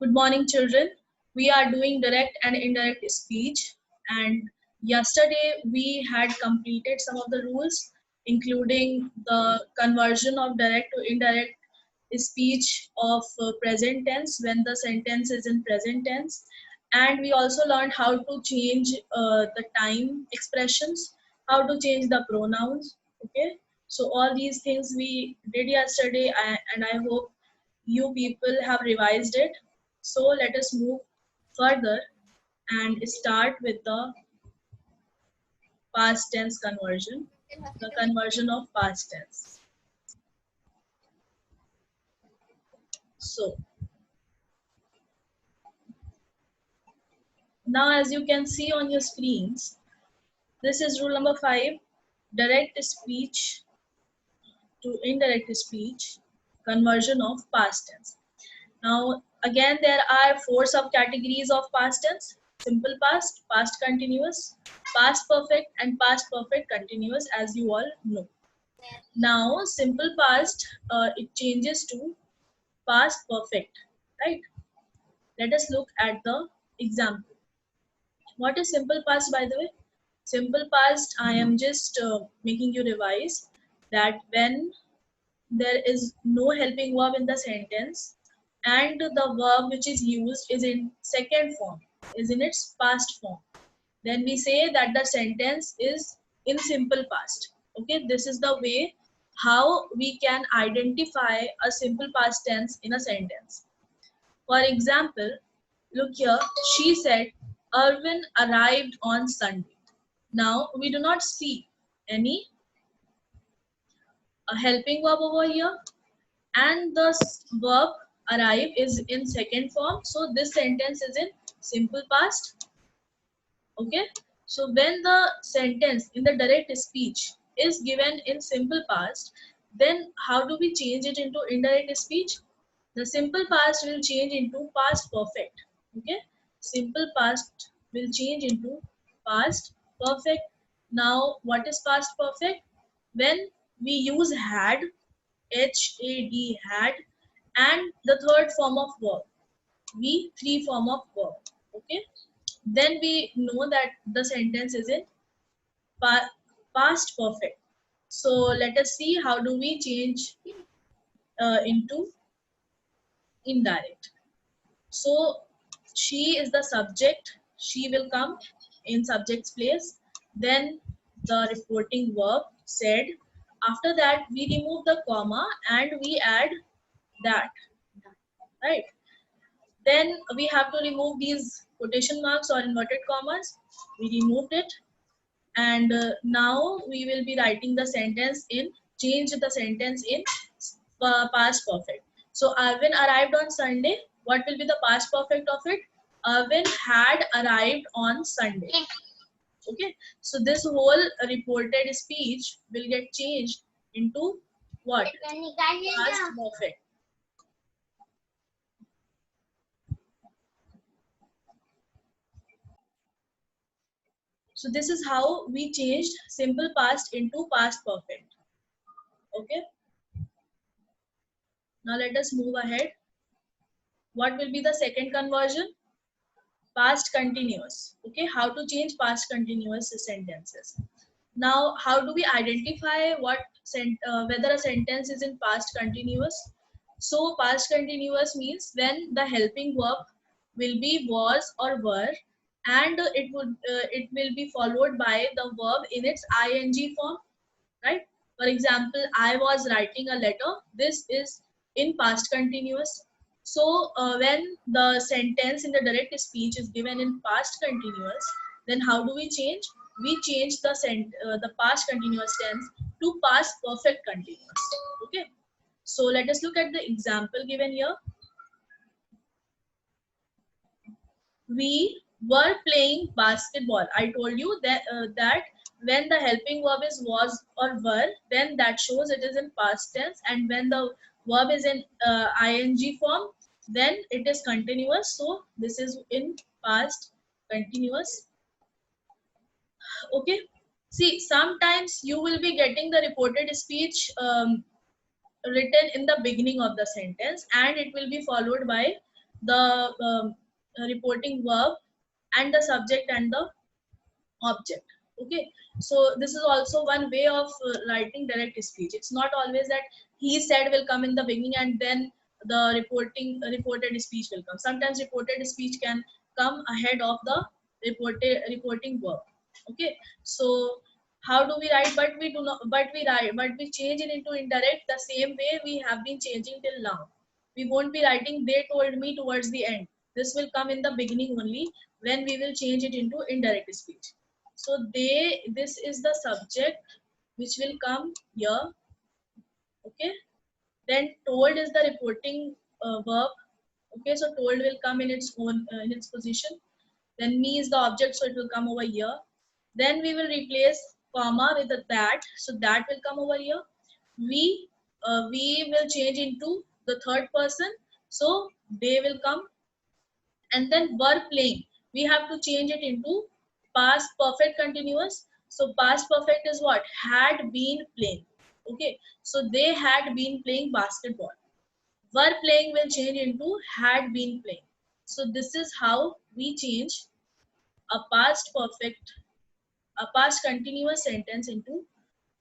Good morning, children. We are doing direct and indirect speech. And yesterday we had completed some of the rules, including the conversion of direct to indirect speech of present tense when the sentence is in present tense. And we also learned how to change the time expressions, how to change the pronouns. Okay. So all these things we did yesterday, and I hope you people have revised it. So let us move further and start with the past tense conversion, the conversion of past tense. So now as you can see on your screens, this is rule number 5, direct speech to indirect speech, conversion of past tense. Now, again, there are 4 subcategories of past tense: simple past, past continuous, past perfect, and past perfect continuous, as you all know. Now, simple past, it changes to past perfect, right? Let us look at the example. What is simple past, by the way? Simple past, I am just making you revise that when there is no helping verb in the sentence and the verb which is used is in second form, is in its past form, then we say that the sentence is in simple past. Okay, this is the way how we can identify a simple past tense in a sentence. For example, look here, she said Irwin arrived on Sunday. Now we do not see any helping verb over here, and the verb arrive is in second form, so this sentence is in simple past. Okay, so when the sentence in the direct speech is given in simple past, then how do we change it into indirect speech? The simple past will change into past perfect. Okay, simple past will change into past perfect. Now what is past perfect? When we use had, had, had, and the third form of verb, v, three form of verb. Okay, then we know that the sentence is in past perfect. So let us see how do we change into indirect. So she is the subject, she will come in subject's place, then the reporting verb said. After that we remove the comma and we add that, right? Then we have to remove these quotation marks or inverted commas. We removed it, and now we will be writing the sentence in, change the sentence in past perfect. So Arvin arrived on Sunday. What will be the past perfect of it? Arvin had arrived on Sunday. Okay, so this whole reported speech will get changed into what? Past perfect. So this is how we changed simple past into past perfect. Okay. Now let us move ahead. What will be the second conversion? Past continuous. Okay. How to change past continuous sentences. Now, how do we identify whether a sentence is in past continuous? So past continuous means when the helping verb will be was or were, and it will be followed by the verb in its ing form, right? For example, I was writing a letter. This is in past continuous. So when the sentence in the direct speech is given in past continuous, then how do we change? We change the past continuous tense to past perfect continuous. Okay. So let us look at the example given here. We were playing basketball. I told you that when the helping verb is was or were, then that shows it is in past tense, and when the verb is in ing form, then it is continuous. So this is in past continuous. Okay. See, sometimes you will be getting the reported speech written in the beginning of the sentence, and it will be followed by the reporting verb and the subject and the object. Okay, so this is also one way of writing direct speech. It's not always that he said will come in the beginning and then the reported speech will come. Sometimes reported speech can come ahead of the reporting verb. Okay, so how do we write? But we do not, but we change it into indirect the same way we have been changing till now. We won't be writing they told me towards the end. This will come in the beginning only when we will change it into indirect speech. So this is the subject which will come here. Okay, then told is the reporting verb. Okay, so told will come in its own in its position. Then me is the object, so it will come over here. Then we will replace comma with a that, so that will come over here. We will change into the third person, so they will come. And then were playing, we have to change it into past perfect continuous. So past perfect is what? Had been playing. Okay, so they had been playing basketball. Were playing will change into had been playing. So this is how we change a past perfect, a past continuous sentence into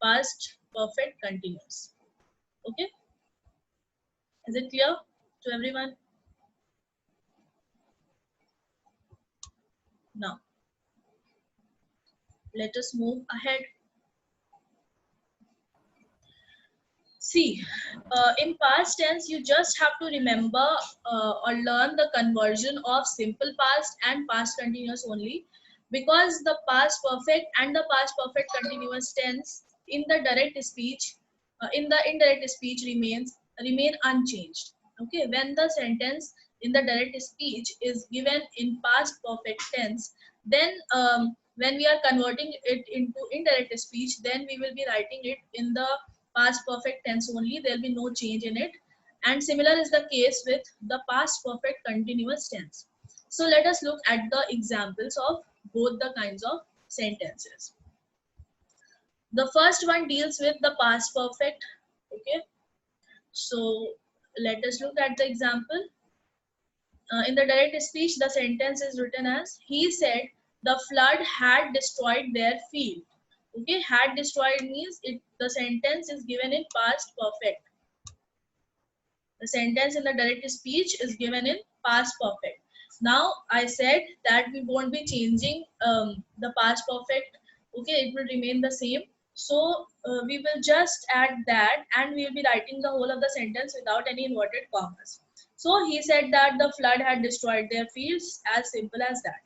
past perfect continuous. Okay, is it clear to everyone? Now let us move ahead. See, in past tense, you just have to remember or learn the conversion of simple past and past continuous only, because the past perfect and the past perfect continuous tense in the direct speech, in the indirect speech remain unchanged. Okay, when the sentence in the direct speech is given in past perfect tense, then when we are converting it into indirect speech, then we will be writing it in the past perfect tense only. There will be no change in it. And similar is the case with the past perfect continuous tense. So let us look at the examples of both the kinds of sentences. The first one deals with the past perfect. Okay, so let us look at the example. In the direct speech, the sentence is written as, he said the flood had destroyed their field. Okay, had destroyed means the sentence is given in past perfect. The sentence in the direct speech is given in past perfect. Now I said that we won't be changing the past perfect. Okay, it will remain the same. So we will just add that and we will be writing the whole of the sentence without any inverted commas. So he said that the flood had destroyed their fields, as simple as that.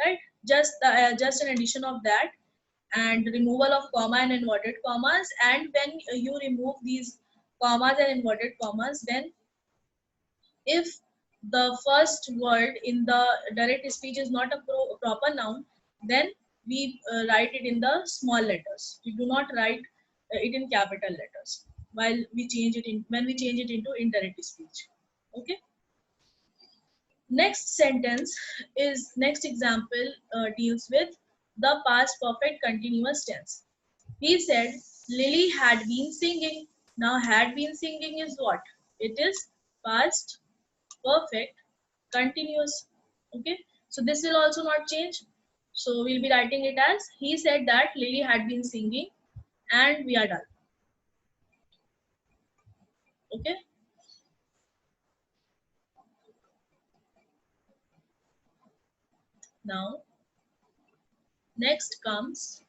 Right? Just an addition of that and removal of comma and inverted commas. And when you remove these commas and inverted commas, then if the first word in the direct speech is not a proper noun, then we write it in the small letters. We do not write it in capital letters while we change it in when we change it into indirect speech. Okay. Next example deals with the past perfect continuous tense. He said Lily had been singing. Now had been singing is what? It is past perfect continuous. Okay, so this will also not change. So we'll be writing it as, he said that Lily had been singing, and we are done. Okay. Now next comes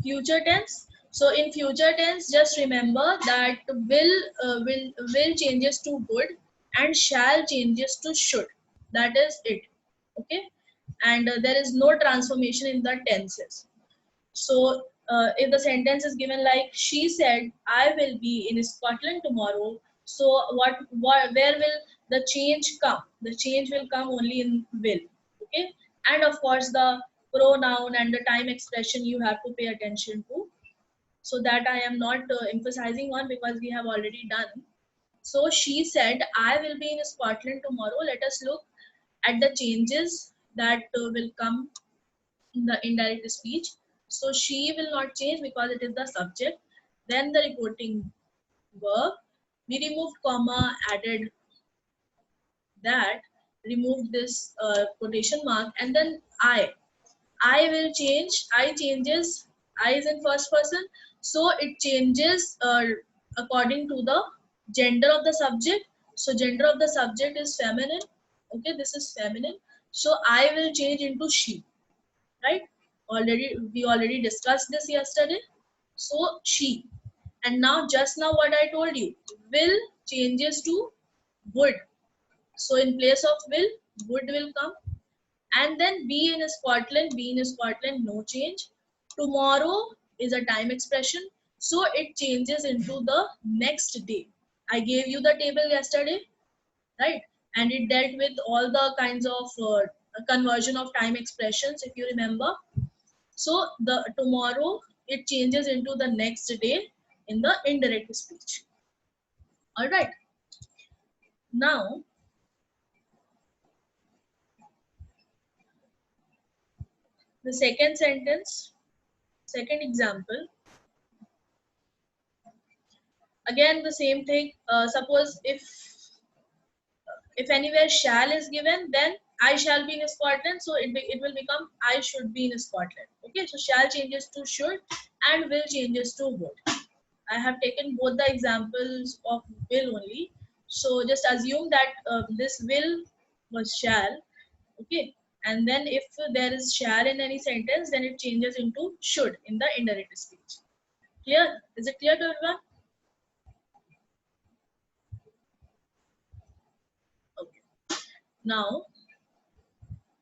future tense. So in future tense, just remember that will changes to would and shall changes to should. That is it. Okay, and there is no transformation in the tenses. So if the sentence is given like, she said I will be in Scotland tomorrow, so where will the change come? The change will come only in will. Okay, and of course the pronoun and the time expression you have to pay attention to, so that I am not emphasizing on because we have already done. So she said I will be in Scotland tomorrow. Let us look at the changes that will come in the indirect speech. So she will not change because it is the subject. Then the reporting verb. We removed comma, added that, remove this quotation mark, and then I will change, I changes, I is in first person, so it changes according to the gender of the subject. So gender of the subject is feminine. Okay, this is feminine. So I will change into she, right? We already discussed this yesterday. So she. And now just now what I told you, will changes to would. So in place of would will come. And then be in Scotland, no change. Tomorrow is a time expression, so it changes into the next day. I gave you the table yesterday, right? And it dealt with all the kinds of conversion of time expressions, if you remember. So the tomorrow, it changes into the next day in the indirect speech. All right. Now, the second sentence, second example, again the same thing. Suppose if anywhere shall is given, then I shall be in Scotland, so it will become I should be in Scotland. Okay, so shall changes to should and will changes to would. I have taken both the examples of will only, so just assume that this will was shall. Okay, and then if there is shall in any sentence, then it changes into should in the indirect speech. Clear? Is it clear to everyone? Okay. Now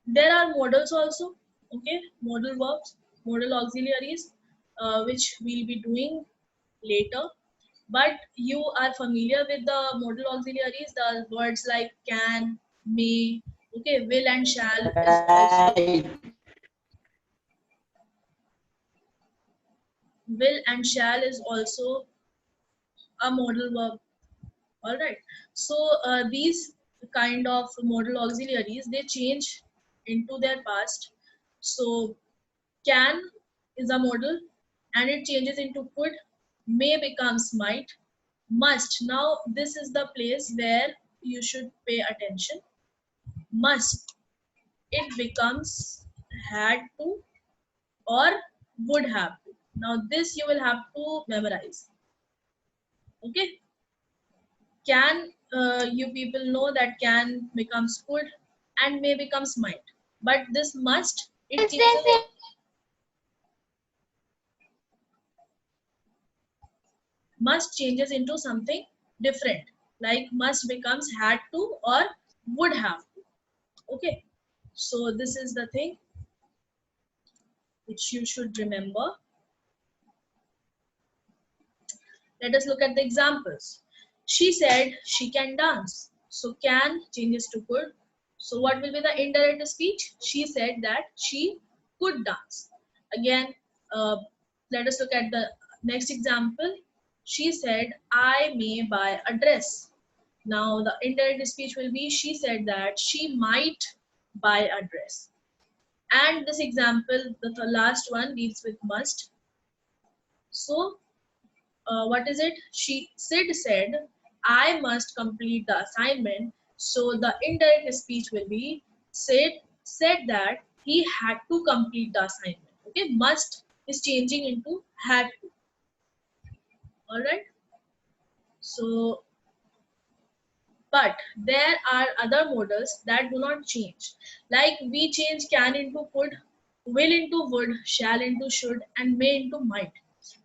there are modals also. Okay, modal verbs, modal auxiliaries, which we'll be doing later. But you are familiar with the modal auxiliaries, the words like can, may. Okay, will and shall is also, Right. will and shall is also a modal verb. All right. So these kind of modal auxiliaries, they change into their past. So can is a modal and it changes into could. May becomes might. Must. Now this is the place where you should pay attention. Must. It becomes had to or would have to. Now this you will have to memorize. Okay. Can, you people know that can becomes could and may becomes might. But this must, it changes, must changes into something different, like must becomes had to or would have to. Okay, so this is the thing which you should remember. Let us look at the examples. She said she can dance, so can changes to could. So what will be the indirect speech? She said that she could dance. Again, uh, let us look at the next example. She said I may buy a dress. Now the indirect speech will be she said that she might buy a dress. And this example, the last one, deals with must. So what is it? Sid said, I must complete the assignment. So the indirect speech will be Sid said that he had to complete the assignment. Okay, must is changing into had to. All right. So, but there are other modals that do not change. Like we change can into could, will into would, shall into should, and may into might.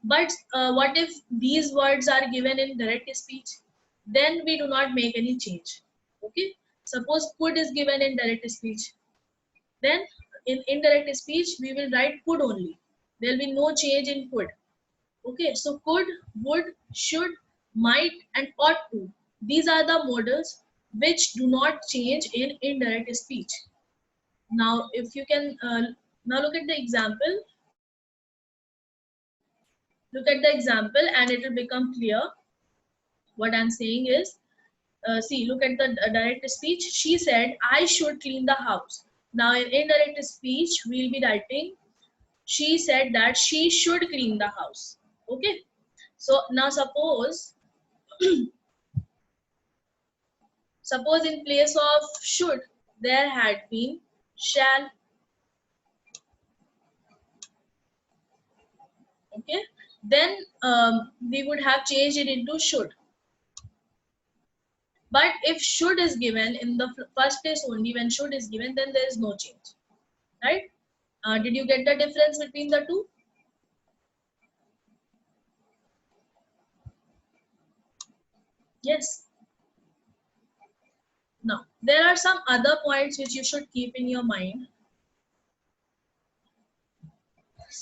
But what if these words are given in direct speech? Then we do not make any change. Okay. Suppose could is given in direct speech. Then in indirect speech, we will write could only. There will be no change in could. Okay, so could, would, should, might, and ought to. These are the modals which do not change in indirect speech. Now, if you can now look at the example, and it will become clear. What I'm saying is, see, look at the direct speech. She said, I should clean the house. Now, in indirect speech, we'll be writing, she said that she should clean the house. Okay, so now suppose Suppose in place of should, there had been shall. Okay. Then we would have changed it into should. But if should is given in the first place only, when should is given, then there is no change. Right? Did you get the difference between the two? Yes. Now, there are some other points which you should keep in your mind.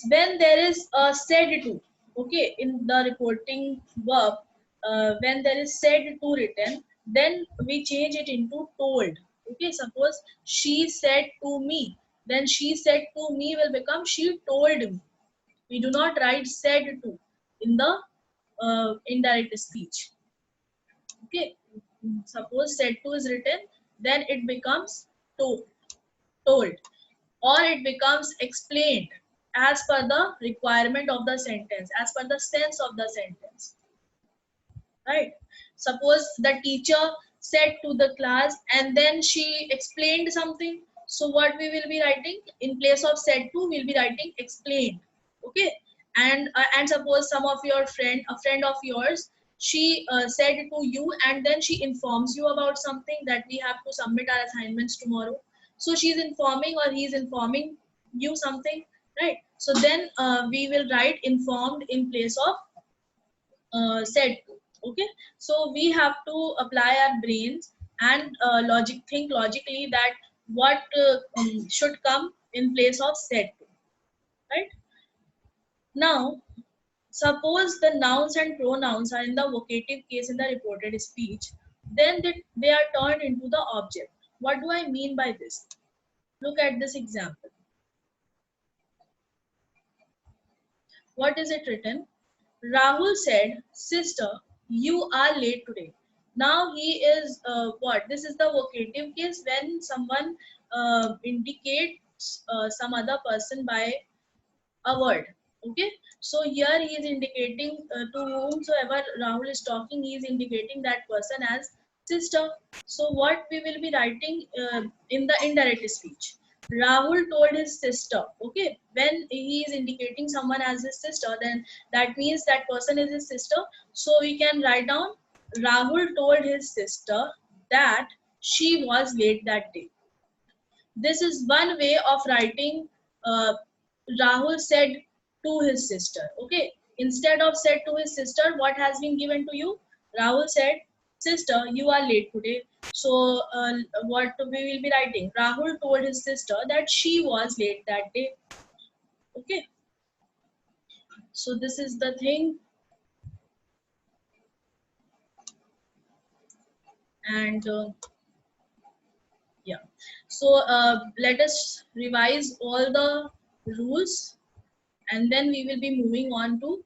When there is a said to, okay, in the reporting verb, when there is said to written, then we change it into told. Okay, suppose she said to me, then she said to me will become she told me. We do not write said to in the indirect speech. Okay, suppose said to is written, then it becomes told, or it becomes explained as per the requirement of the sentence, as per the sense of the sentence. Right? Suppose the teacher said to the class and then she explained something. So what we will be writing in place of said to, we'll be writing explained. Okay. And suppose some of your a friend of yours, she said to you and then she informs you about something that we have to submit our assignments tomorrow. So she's informing or he's informing you something, right? So then we will write informed in place of said to. Okay, so we have to apply our brains and think logically that what should come in place of said to. Right? Now, suppose the nouns and pronouns are in the vocative case in the reported speech, then they are turned into the object. What do I mean by this? Look at this example. What is it written? Rahul said, "Sister, you are late today." Now he is what? This is the vocative case when someone indicates some other person by a word. Okay, so here he is indicating to whomsoever Rahul is talking, he is indicating that person as sister. So what we will be writing in the indirect speech? Rahul told his sister. Okay, when he is indicating someone as his sister, then that means that person is his sister. So we can write down Rahul told his sister that she was late that day. This is one way of writing uh, Rahul said to his sister. Okay, instead of said to his sister, what has been given to you? Rahul said, "Sister, you are late today." So what we will be writing? Rahul told his sister that she was late that day. Okay, so this is the thing. And yeah, so let us revise all the rules and then we will be moving on to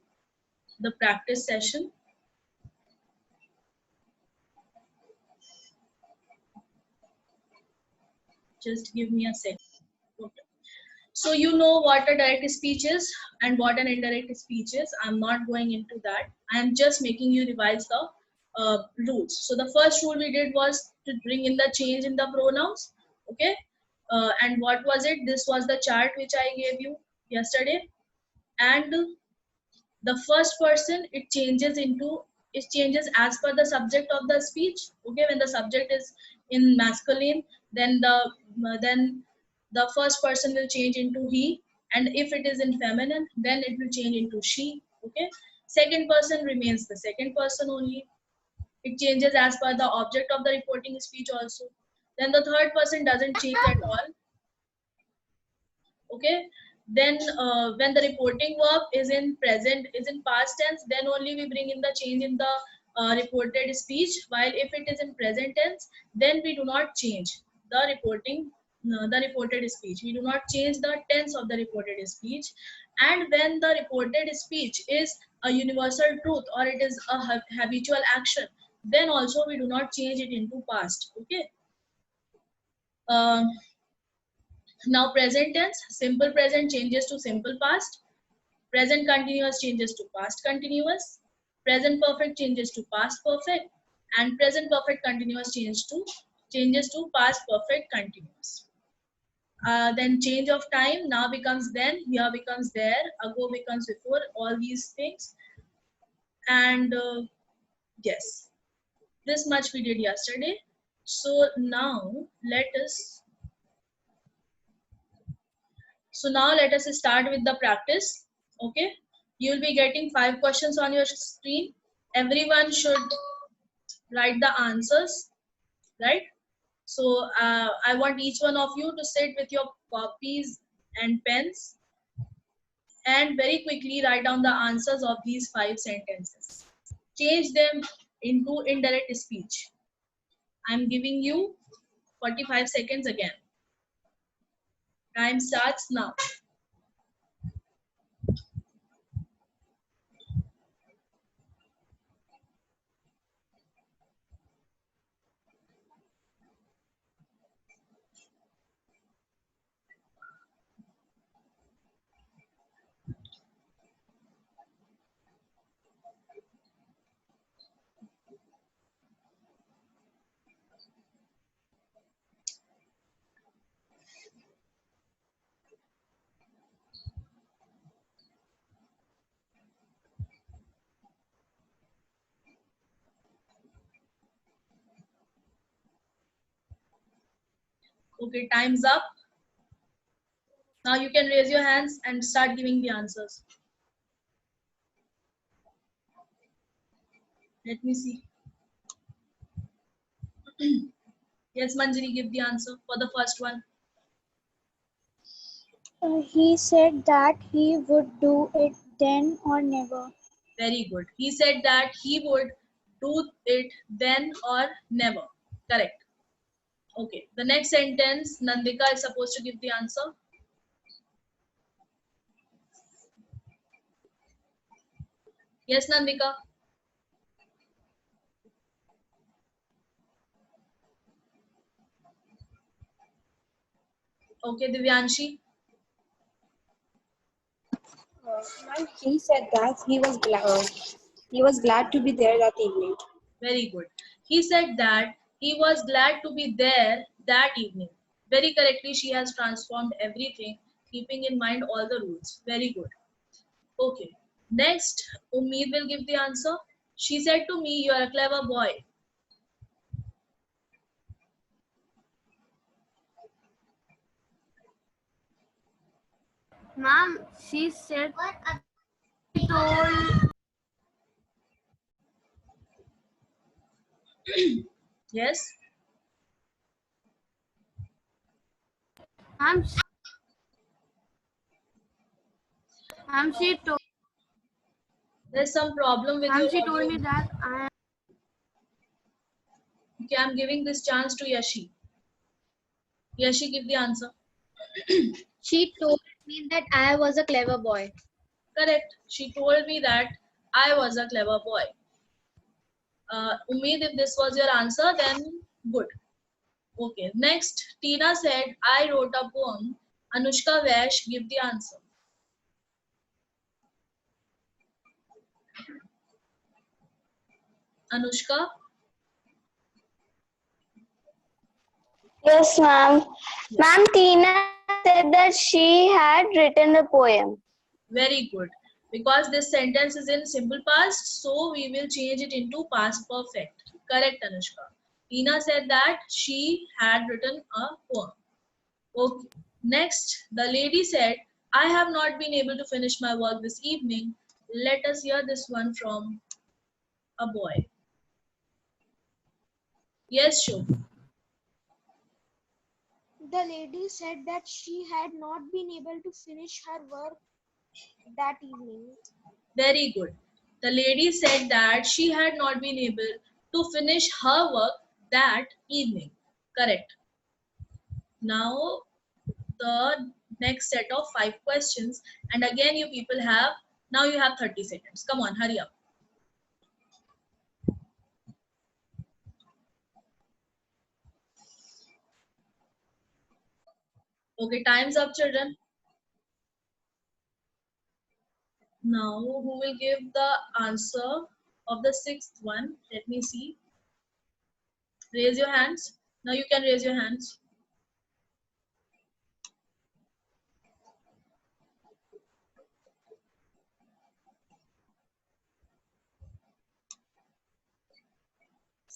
the practice session. Just give me a second. Okay. So you know what a direct speech is and what an indirect speech is. I'm not going into that. I'm just making you revise the rules. So the first rule we did was to bring in the change in the pronouns. Okay. And what was it? This was the chart which I gave you yesterday. And the first person, it changes as per the subject of the speech. Okay, when the subject is in masculine, then the first person will change into he, and if it is in feminine, then it will change into she. Okay, second person remains the second person only. It changes as per the object of the reporting speech also. Then the third person doesn't change at all. Okay, then when the reporting verb is in past tense, then only we bring in the change in the reported speech, while if it is in present tense, then we do not change the reported speech. We do not change the tense of the reported speech. And when the reported speech is a universal truth or it is a habitual action, then also we do not change it into past. Okay. um, Now present tense, simple present changes to simple past, present continuous changes to past continuous, present perfect changes to past perfect, and present perfect continuous changes to past perfect continuous. Then change of time, now becomes then, here becomes there, ago becomes before, all these things. And yes, this much we did yesterday. So now let us start with the practice. Okay, you'll be getting 5 questions on your screen. Everyone should write the answers, right? So I want each one of you to sit with your copies and pens and very quickly write down the answers of these 5 sentences. Change them into indirect speech. I'm giving you 45 seconds again. Time starts now. Okay, time's up. Now you can raise your hands and start giving the answers. Let me see. Yes, Manjari, give the answer for the first one. He said that he would do it then or never. Very good. He said that he would do it then or never. Correct. Okay. The next sentence, Nandika is supposed to give the answer. Yes, Nandika. Okay, Divyanshi. Ma'am, he said that he was glad to be there that evening. Very good. He said that he was glad to be there that evening. Very correctly, she has transformed everything, keeping in mind all the rules. Very good. Okay. Next, Umid will give the answer. She said to me, "You are a clever boy." Ma'am, she said she told Yes. ma'am, ma'am she told There's some problem with ma'am your she told me audio. that I Okay, I'm giving this chance to Yashi. Yashi, give the answer. She told me that I was a clever boy. Correct. She told me that I was a clever boy. Umid, if this was your answer, then good. Okay. Next, Tina said, "I wrote a poem." Anushka Vash, give the answer. Anushka. Yes, ma'am. Ma'am, Tina said that she had written a poem. Very good. Because this sentence is in simple past, so we will change it into past perfect. Correct, Anushka. Tina said that she had written a poem. Okay. Next, the lady said, "I have not been able to finish my work this evening." Let us hear this one from a boy. Yes, Shubh. The lady said that she had not been able to finish her work that evening. Very good. The lady said that she had not been able to finish her work that evening. Correct. Now, the next set of 5 questions. And again, you people have, now you have 30 seconds. Come on, hurry up. Okay, time's up, children. Now, who will give the answer of the 6th one? Let me see. Raise your hands. Now you can raise your hands.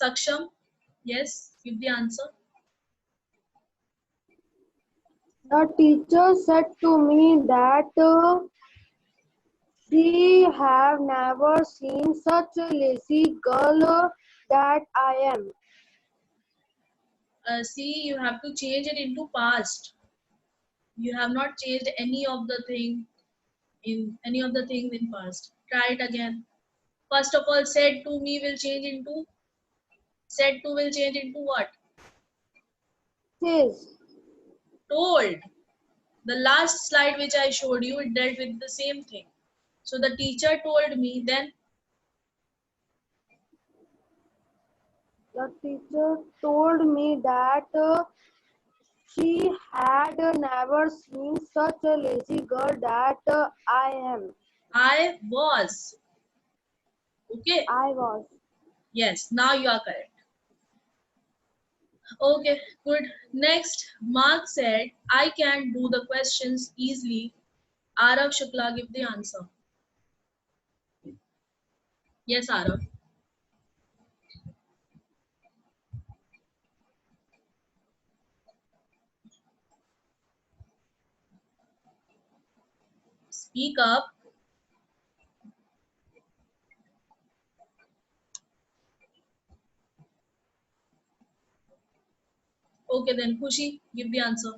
Saksham, yes, give the answer. The teacher said to me that she have never seen such a lazy girl that I am. See, you have to change it into past. You have not changed any of the things in past. Try it again. First of all, said to me will change into, said to will change into what? Says. Told. The last slide which I showed you, it dealt with the same thing. So the teacher told me, then The teacher told me that she had never seen such a lazy girl that I am. I was. Okay. I was. Yes, now you are correct. Okay, good. Next, Mark said, I can do the questions easily. Arav Shukla, give the answer. Yes, Arav. Speak up. Okay, then Khushi, give the answer.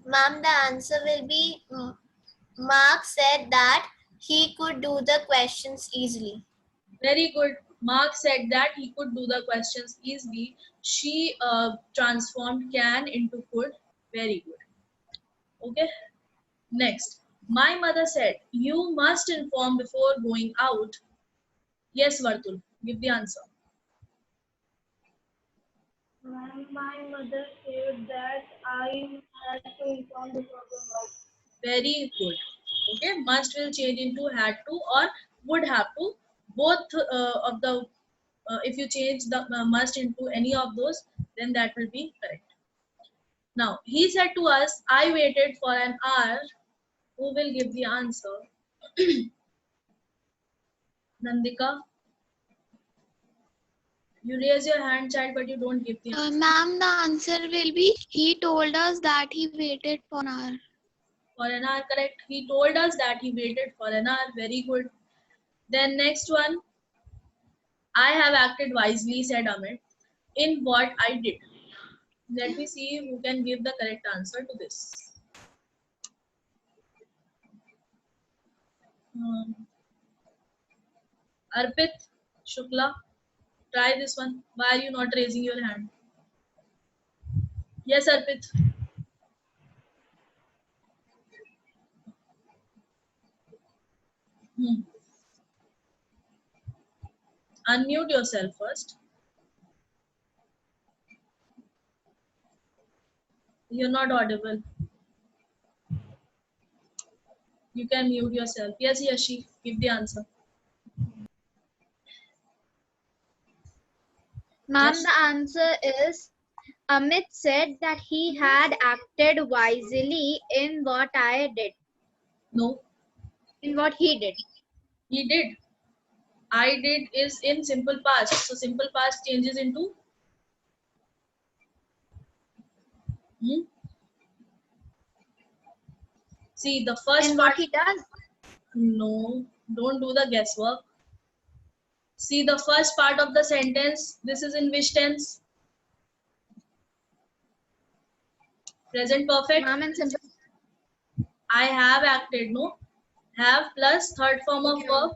Ma'am, the answer will be Mark said that he could do the questions easily. Very good. Mark said that he could do the questions easily. She transformed can into could. Very good. Okay. Next, my mother said, you must inform before going out. Yes, Vartul, give the answer. My mother said that I had to inform before going out. Very good. Okay, must will change into had to or would have to. Both of the, if you change the must into any of those, then that will be correct. Now, he said to us, I waited for an hour. Who will give the answer? Nandika? You raise your hand, child, but you don't give the answer. Ma'am, the answer will be he told us that he waited for an hour. For an hour, correct. He told us that he waited for an hour. Very good. Then next one. I have acted wisely, said Amit, in what I did. Let me see who can give the correct answer to this. Arpit Shukla, try this one. Why are you not raising your hand? Yes, Arpit. Unmute yourself first. You're not audible. You can mute yourself. Yes, Yashi, give the answer. Ma'am, Yes. the answer is Amit said that he had acted wisely in what I did. No, In what he did. he did. I did is in simple past. So simple past changes into See the first In part. what he does. No, don't do the guesswork. See the first part of the sentence. This is in which tense? Present perfect. Ma'am, in simple. I have acted. No, have plus third form of verb.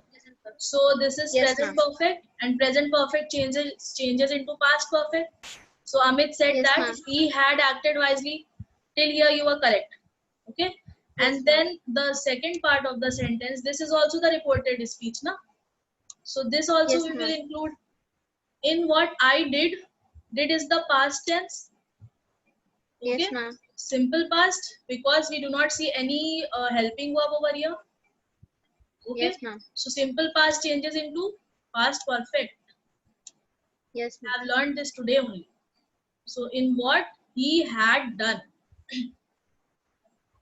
So this is Yes, present ma'am. perfect, and present perfect changes into past perfect. So Amit said Yes, that ma'am. he had acted wisely. Till here you were correct. Okay. Yes, And then the second part of the sentence, this is also the reported speech, na? So this also Yes, we will ma'am. include. In what I did. Did is the past tense. Okay. Yes, ma'am. Simple past, because we do not see any helping verb over here. Okay. Yes, ma'am. So simple past changes into past perfect. Yes, I ma'am. have learned this today only. So in what he had done.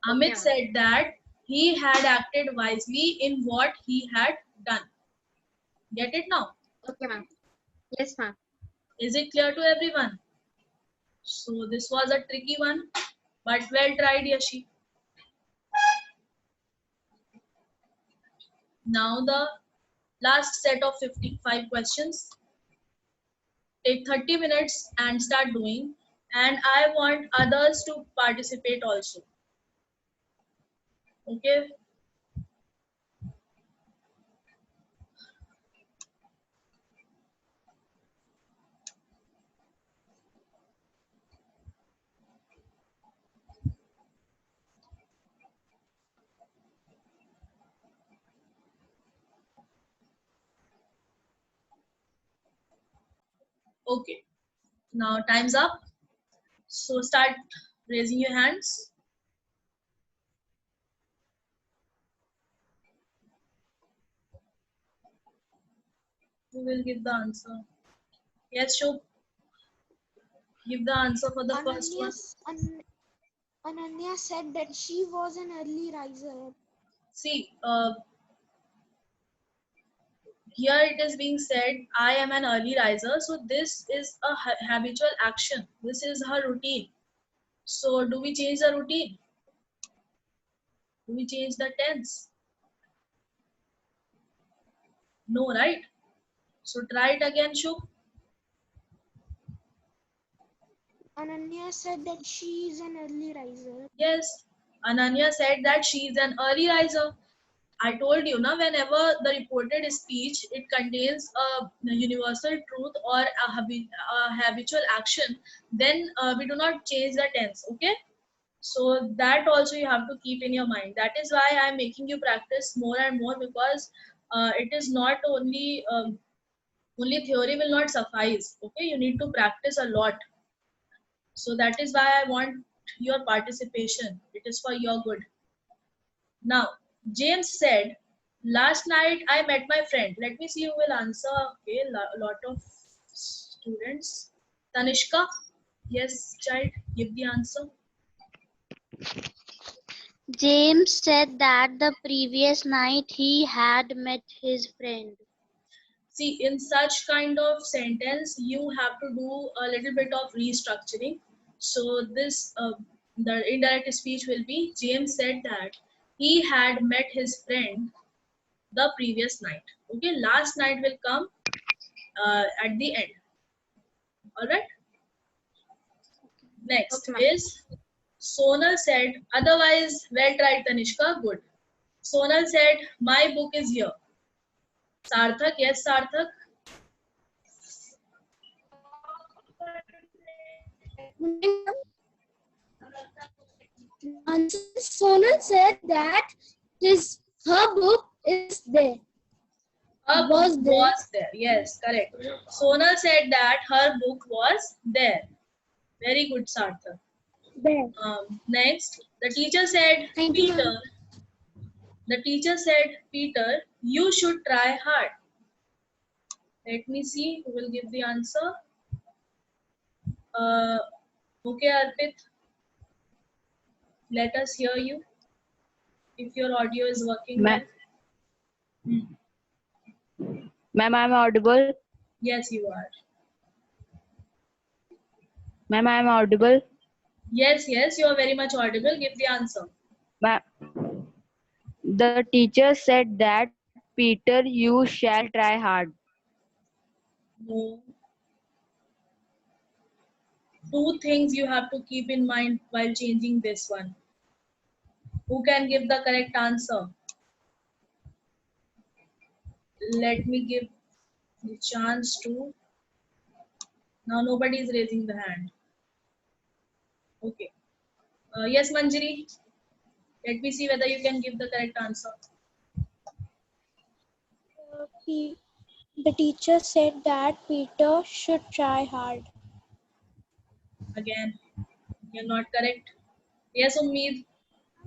Amit ma'am. said that he had acted wisely in what he had done. Get it now? Okay, ma'am. Yes, ma'am. Is it clear to everyone? So this was a tricky one, but well tried, Yashi. Now the last set of 55 questions. Take 30 minutes and start doing. And I want others to participate also. Okay? Okay. Now time's up. So start raising your hands. Who will give the answer? Yes, Shubh. Give the answer for the first one. Ananya said that she was an early riser. See, here it is being said, I am an early riser. So this is a habitual action. This is her routine. So do we change the routine? Do we change the tense? No, right? So try it again, Shubh. Ananya said that she is an early riser. Yes, Ananya said that she is an early riser. I told you, na, whenever the reported speech, it contains a universal truth or a habitual action, then we do not change the tense, okay? So that also you have to keep in your mind. That is why I am making you practice more and more, because it is not only theory will not suffice, okay? You need to practice a lot. So that is why I want your participation. It is for your good. Now, James said, last night I met my friend. Let me see who will answer. Okay, a lot of students. Tanishka, yes, child, give the answer. James said that the previous night he had met his friend. See, in such kind of sentence, you have to do a little bit of restructuring. So this, the indirect speech will be, James said that he had met his friend the previous night. Okay, last night will come at the end. All right. Next is Sonal said, otherwise, well tried, Tanishka, good. Sonal said, my book is here. Sarthak, yes, Sarthak. Sonal said that her book is there. Her book was there. Yes, correct. Sonal said that her book was there. Very good, Sarthak. There. Next, the teacher said, Thank you, Peter. The teacher said, Peter, you should try hard. Let me see who will give the answer. Okay, Arpit. Let us hear you. If your audio is working well. Ma'am, I'm audible. Yes, you are. Ma'am, I'm audible. Yes, you are very much audible. Give the answer. Ma'am, the teacher said that, Peter, you shall try hard. No. Two things you have to keep in mind while changing this one. Who can give the correct answer? Let me give the chance to. Now nobody is raising the hand. Okay. Yes, Manjari. Let me see whether you can give the correct answer. The teacher said that Peter should try hard. Again, you're not correct. Yes, Ummeed.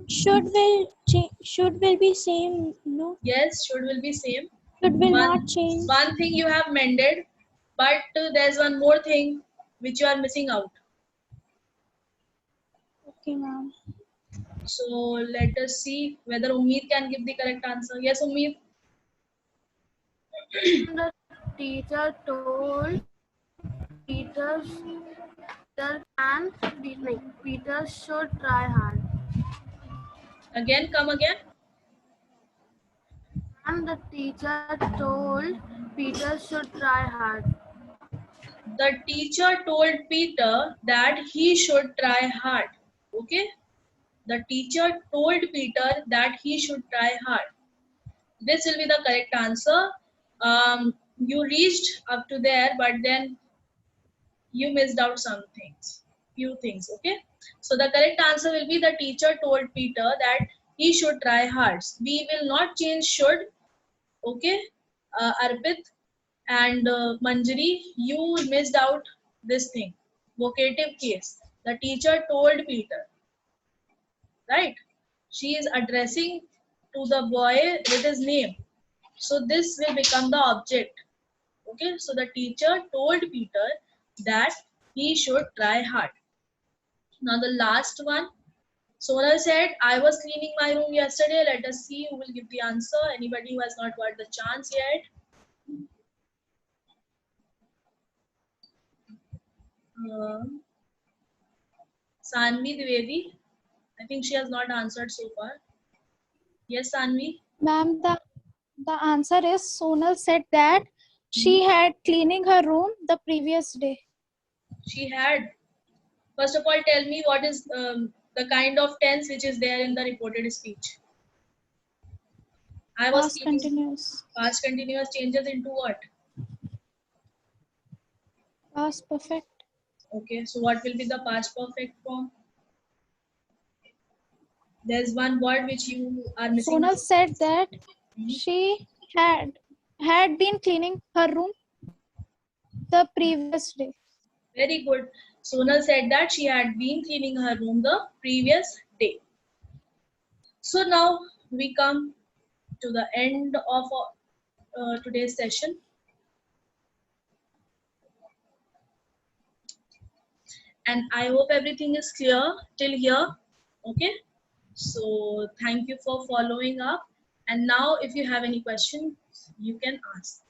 Should will be same, no? Yes, should will be same. It will One- not change. One thing you have mended, but there's one more thing which you are missing out. Okay, ma'am. So let us see whether Umid can give the correct answer. Yes, Umid. The teacher told Peter and Peter should try hard. Again, come again. And the teacher told Peter should try hard. The teacher told Peter that he should try hard. Okay. The teacher told Peter that he should try hard. This will be the correct answer. You reached up to there, but then you missed out some things, few things. Okay. So the correct answer will be the teacher told Peter that he should try hard. We will not change should. Okay. Arpit and Manjari, you missed out this thing. Vocative case. The teacher told Peter. Right? She is addressing to the boy with his name. So this will become the object. Okay, so the teacher told Peter that he should try hard. Now the last one. Sonal said, I was cleaning my room yesterday. Let us see who will give the answer. Anybody who has not got the chance yet. Sanvi Dwivedi. I think she has not answered so far. Yes, Sanvi. Ma'am, the answer is Sonal said that she had cleaning her room the previous day. She had. First of all, tell me what is the kind of tense which is there in the reported speech. I was Past cleaning. continuous. Past continuous changes into what? Past perfect. Okay, so what will be the past perfect form? There's one word which you are missing. Sonal said that she had been cleaning her room the previous day. Very good. Sonal said that she had been cleaning her room the previous day. So now we come to the end of today's session. And I hope everything is clear till here. Okay. So thank you for following up. And now if you have any questions, you can ask.